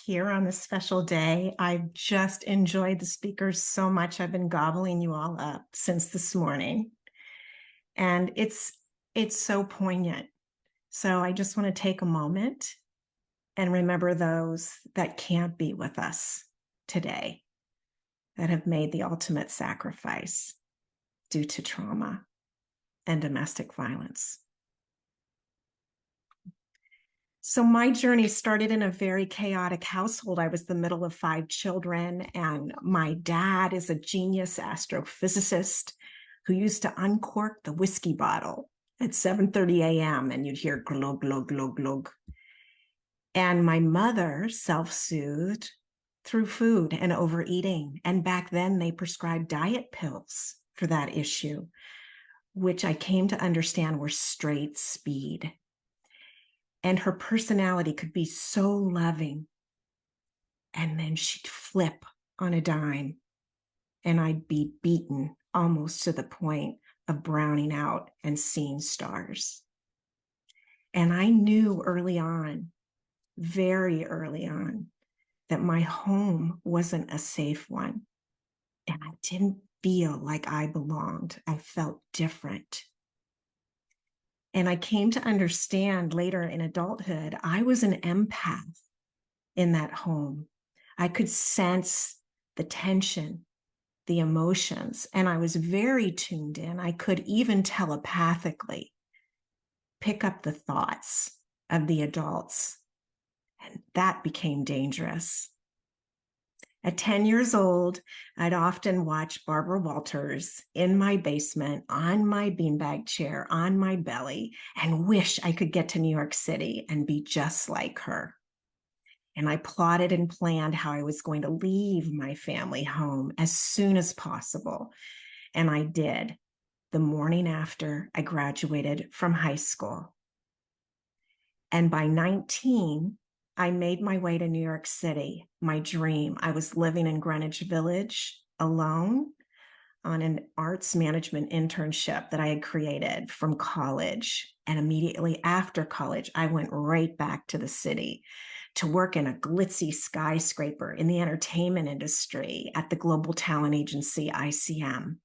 here on this special day. I've just enjoyed the speakers so much. I've been gobbling you all up since this morning. And it's so poignant. So I just want to take a moment and remember those that can't be with us today, that have made the ultimate sacrifice due to trauma and domestic violence. So my journey started in a very chaotic household. I was the middle of 5 children, and my dad is a genius astrophysicist who used to uncork the whiskey bottle at 7:30 a.m. and you'd hear glug, glug, glug, glug. And my mother self-soothed through food and overeating. And back then they prescribed diet pills for that issue, which I came to understand were straight speed. And her personality could be so loving. And then she'd flip on a dime and I'd be beaten almost to the point of browning out and seeing stars. And I knew early on, very early on, that my home wasn't a safe one. And I didn't feel like I belonged. I felt different. And I came to understand later in adulthood, I was an empath in that home. I could sense the tension, the emotions, and I was very tuned in. I could even telepathically pick up the thoughts of the adults, and that became dangerous. At 10 years old, I'd often watch Barbara Walters in my basement on my beanbag chair on my belly and wish I could get to New York City and be just like her. And I plotted and planned how I was going to leave my family home as soon as possible. And I did the morning after I graduated from high school. And by 19, I made my way to New York City, my dream. I was living in Greenwich Village alone on an arts management internship that I had created from college. And immediately after college, I went right back to the city to work in a glitzy skyscraper in the entertainment industry at the global talent agency ICM.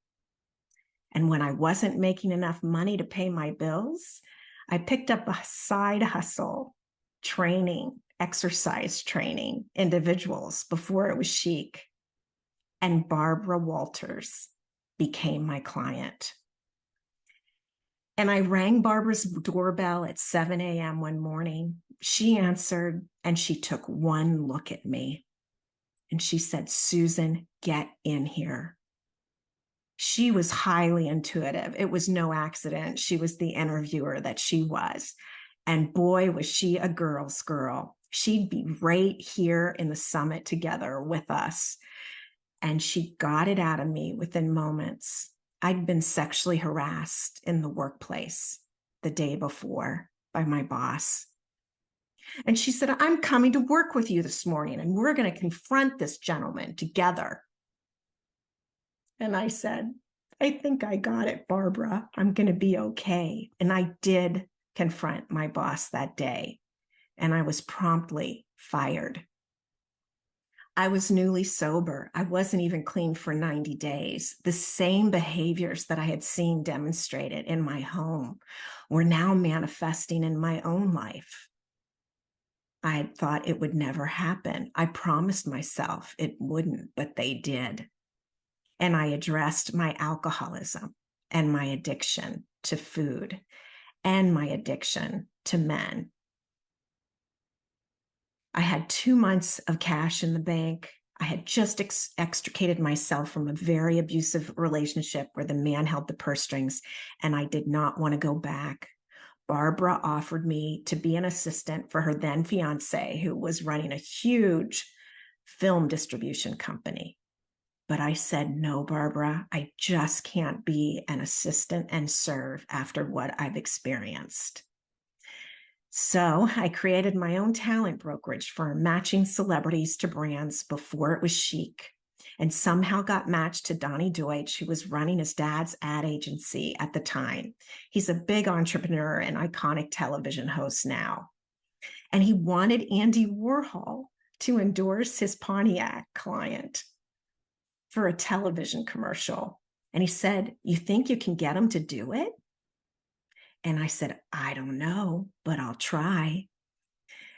And when I wasn't making enough money to pay my bills, I picked up a side hustle, exercise training individuals before it was chic. And Barbara Walters became my client. And I rang Barbara's doorbell at 7 a.m. one morning. She answered and she took one look at me. And she said, "Susan, get in here." She was highly intuitive. It was no accident. She was the interviewer that she was. And boy, was she a girl's girl. She'd be right here in the summit together with us. And she got it out of me within moments. I'd been sexually harassed in the workplace the day before by my boss. And she said, "I'm coming to work with you this morning, and we're going to confront this gentleman together." And I said, "I think I got it, Barbara. I'm going to be okay." And I did confront my boss that day, and I was promptly fired. I was newly sober. I wasn't even clean for 90 days. The same behaviors that I had seen demonstrated in my home were now manifesting in my own life. I had thought it would never happen. I promised myself it wouldn't, but they did. And I addressed my alcoholism and my addiction to food and my addiction to men. I had 2 months of cash in the bank. I had just extricated myself from a very abusive relationship where the man held the purse strings, and I did not want to go back. Barbara offered me to be an assistant for her then fiance, who was running a huge film distribution company. But I said, "No, Barbara, I just can't be an assistant and serve after what I've experienced." So I created my own talent brokerage firm, matching celebrities to brands before it was chic, and somehow got matched to Donnie Deutsch, who was running his dad's ad agency at the time. He's a big entrepreneur and iconic television host now. And he wanted Andy Warhol to endorse his Pontiac client for a television commercial. And he said, "You think you can get him to do it?" And I said, "I don't know, but I'll try."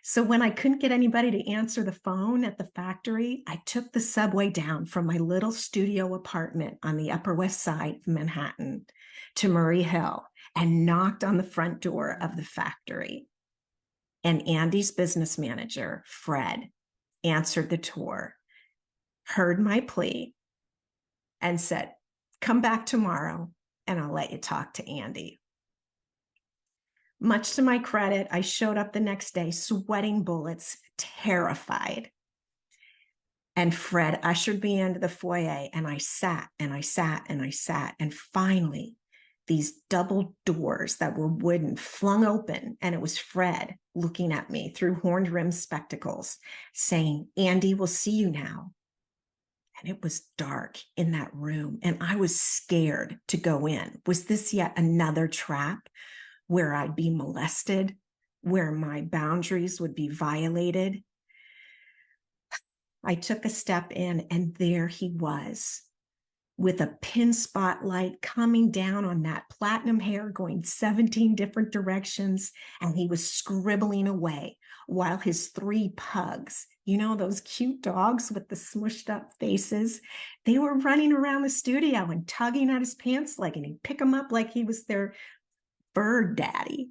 So when I couldn't get anybody to answer the phone at the factory, I took the subway down from my little studio apartment on the Upper West Side of Manhattan to Murray Hill and knocked on the front door of the factory. And Andy's business manager, Fred, answered the door, heard my plea, and said, "Come back tomorrow and I'll let you talk to Andy." Much to my credit, I showed up the next day, sweating bullets, terrified. And Fred ushered me into the foyer, and I sat and I sat and I sat. And finally, these double doors that were wooden flung open, and it was Fred looking at me through horn-rimmed spectacles, saying, "Andy will see you now." And it was dark in that room, and I was scared to go in. Was this yet another trap where I'd be molested, where my boundaries would be violated? I took a step in, and there he was, with a pin spotlight coming down on that platinum hair going 17 different directions, and he was scribbling away while his 3 pugs, you know, those cute dogs with the smushed up faces, they were running around the studio and tugging at his pants leg, and he'd pick them up like he was their bird daddy.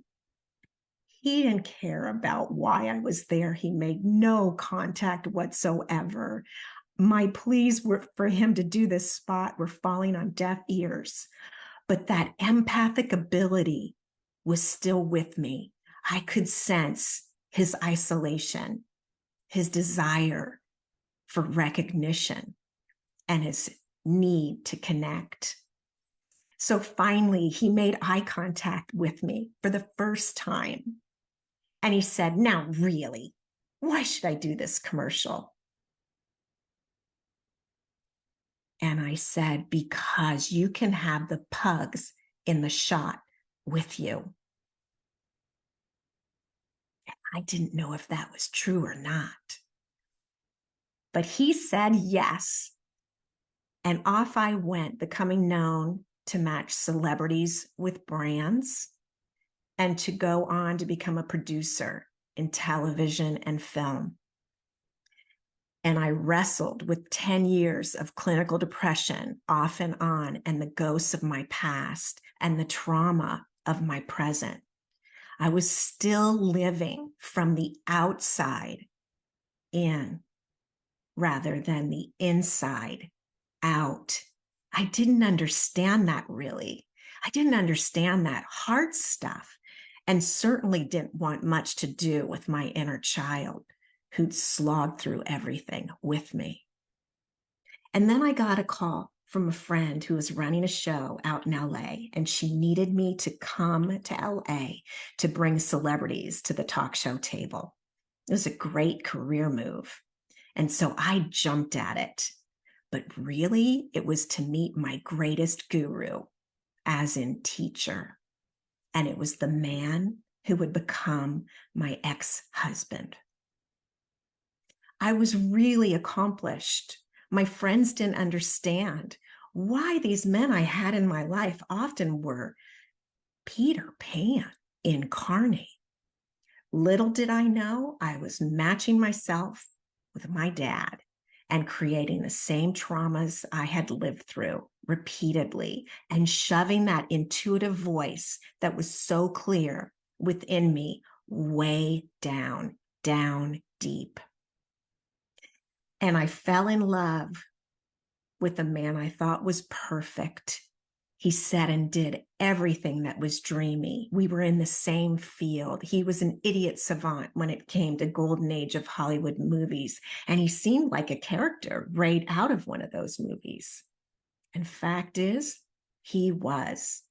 He didn't care about why I was there. He made no contact whatsoever. My pleas were for him to do this spot were falling on deaf ears, but that empathic ability was still with me. I could sense his isolation, his desire for recognition, and his need to connect. So finally, he made eye contact with me for the first time. And he said, "Now, really, why should I do this commercial?" And I said, "Because you can have the pugs in the shot with you." And I didn't know if that was true or not. But he said yes. And off I went, becoming known to match celebrities with brands and to go on to become a producer in television and film. And I wrestled with 10 years of clinical depression off and on, and the ghosts of my past and the trauma of my present. I was still living from the outside in rather than the inside out. I didn't understand that really. I didn't understand that hard stuff, and certainly didn't want much to do with my inner child who'd slogged through everything with me. And then I got a call from a friend who was running a show out in LA, and she needed me to come to LA to bring celebrities to the talk show table. It was a great career move. And so I jumped at it. But really, it was to meet my greatest guru, as in teacher. And it was the man who would become my ex-husband. I was really accomplished. My friends didn't understand why these men I had in my life often were Peter Pan incarnate. Little did I know I was matching myself with my dad and creating the same traumas I had lived through repeatedly, and shoving that intuitive voice that was so clear within me way down, down deep. And I fell in love with a man I thought was perfect. He said and did everything that was dreamy. We were in the same field. He was an idiot savant when it came to golden age of Hollywood movies, and he seemed like a character right out of one of those movies. And fact is, he was.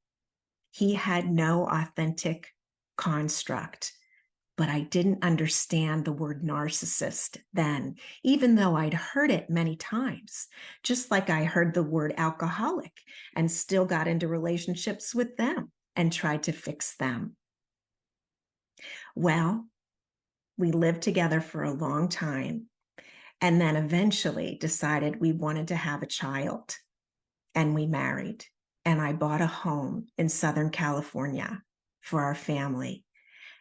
He had no authentic construct, but I didn't understand the word narcissist then, even though I'd heard it many times, just like I heard the word alcoholic and still got into relationships with them and tried to fix them. Well, we lived together for a long time, and then eventually decided we wanted to have a child, and we married. And I bought a home in Southern California for our family,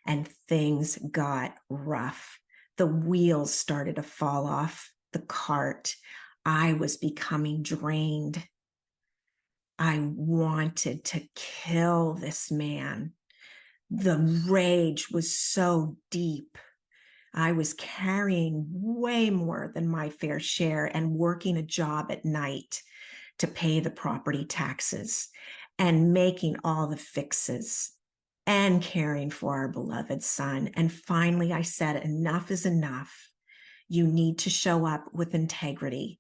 and things got rough. The wheels started to fall off the cart. I was becoming drained. I wanted to kill this man. The rage was so deep. I was carrying way more than my fair share and working a job at night to pay the property taxes and making all the fixes and caring for our beloved son. And finally, I said, enough is enough. You need to show up with integrity.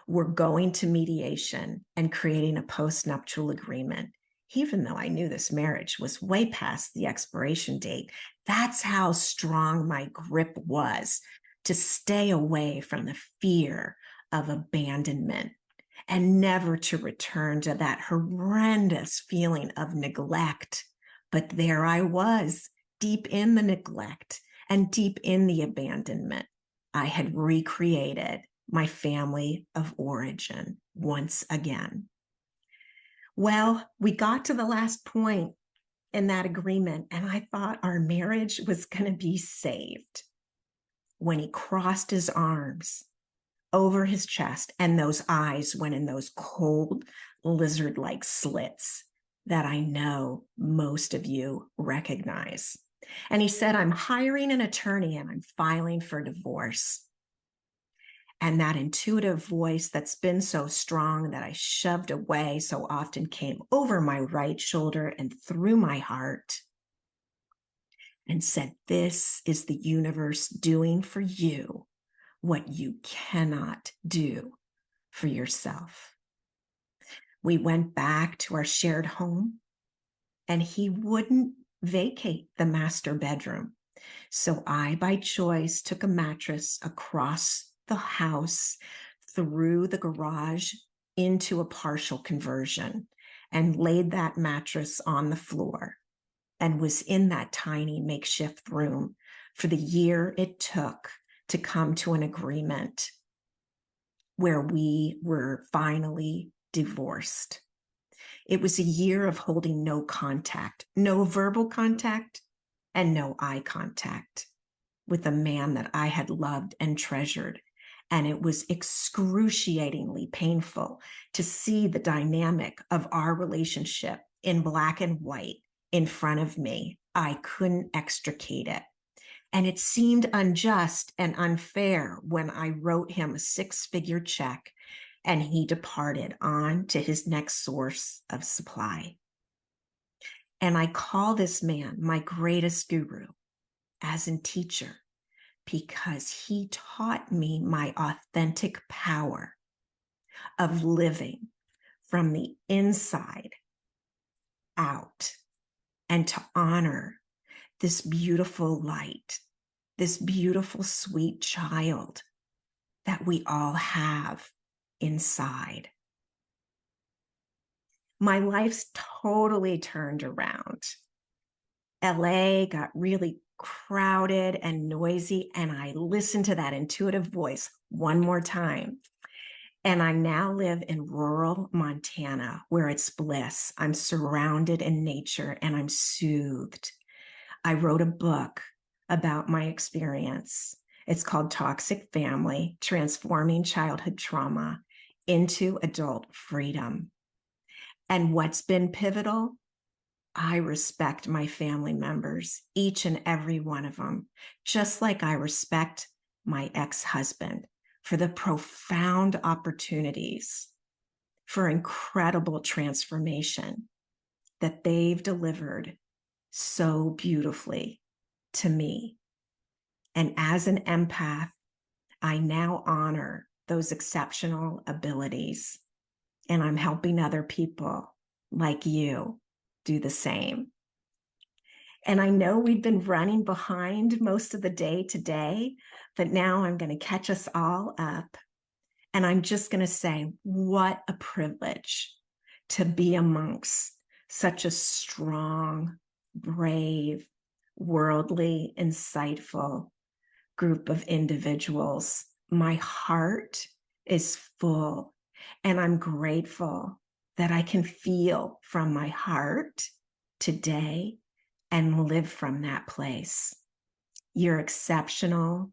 We're going to mediation and creating a postnuptial agreement. Even though I knew this marriage was way past the expiration date, that's how strong my grip was to stay away from the fear of abandonment and never to return to that horrendous feeling of neglect. But there I was, deep in the neglect and deep in the abandonment. I had recreated my family of origin once again. Well, we got to the last point in that agreement, and I thought our marriage was going to be saved when he crossed his arms over his chest and those eyes went in those cold, lizard-like slits that I know most of you recognize. And he said, I'm hiring an attorney and I'm filing for divorce. And that intuitive voice that's been so strong that I shoved away so often came over my right shoulder and through my heart and said, this is the universe doing for you what you cannot do for yourself. We went back to our shared home, and he wouldn't vacate the master bedroom. So I, by choice, took a mattress across the house, through the garage into a partial conversion, and laid that mattress on the floor and was in that tiny makeshift room for the year it took to come to an agreement where we were finally divorced. It was a year of holding no contact, no verbal contact, and no eye contact with a man that I had loved and treasured. And it was excruciatingly painful to see the dynamic of our relationship in black and white in front of me. I couldn't extricate it. And it seemed unjust and unfair when I wrote him a 6-figure check and he departed on to his next source of supply. And I call this man my greatest guru, as in teacher, because he taught me my authentic power of living from the inside out and to honor this beautiful light, this beautiful, sweet child that we all have inside. My life's totally turned around. LA got really crowded and noisy, and I listened to that intuitive voice one more time. And I now live in rural Montana, where it's bliss. I'm surrounded in nature and I'm soothed. I wrote a book about my experience. It's called Toxic Family: Transforming Childhood Trauma into Adult Freedom. And what's been pivotal? I respect my family members, each and every one of them, just like I respect my ex-husband for the profound opportunities for incredible transformation that they've delivered so beautifully to me. And as an empath, I now honor those exceptional abilities, and I'm helping other people like you do the same. And I know we've been running behind most of the day today, but now I'm going to catch us all up. And I'm just going to say, what a privilege to be amongst such a strong, brave, worldly, insightful group of individuals My heart is full, and I'm grateful that I can feel from my heart today and live from that place. You're exceptional.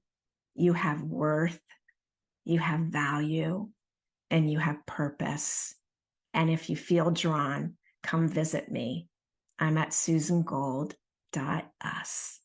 You have worth. You have value, and you have purpose. And if you feel drawn, come visit me. I'm at susangold.us.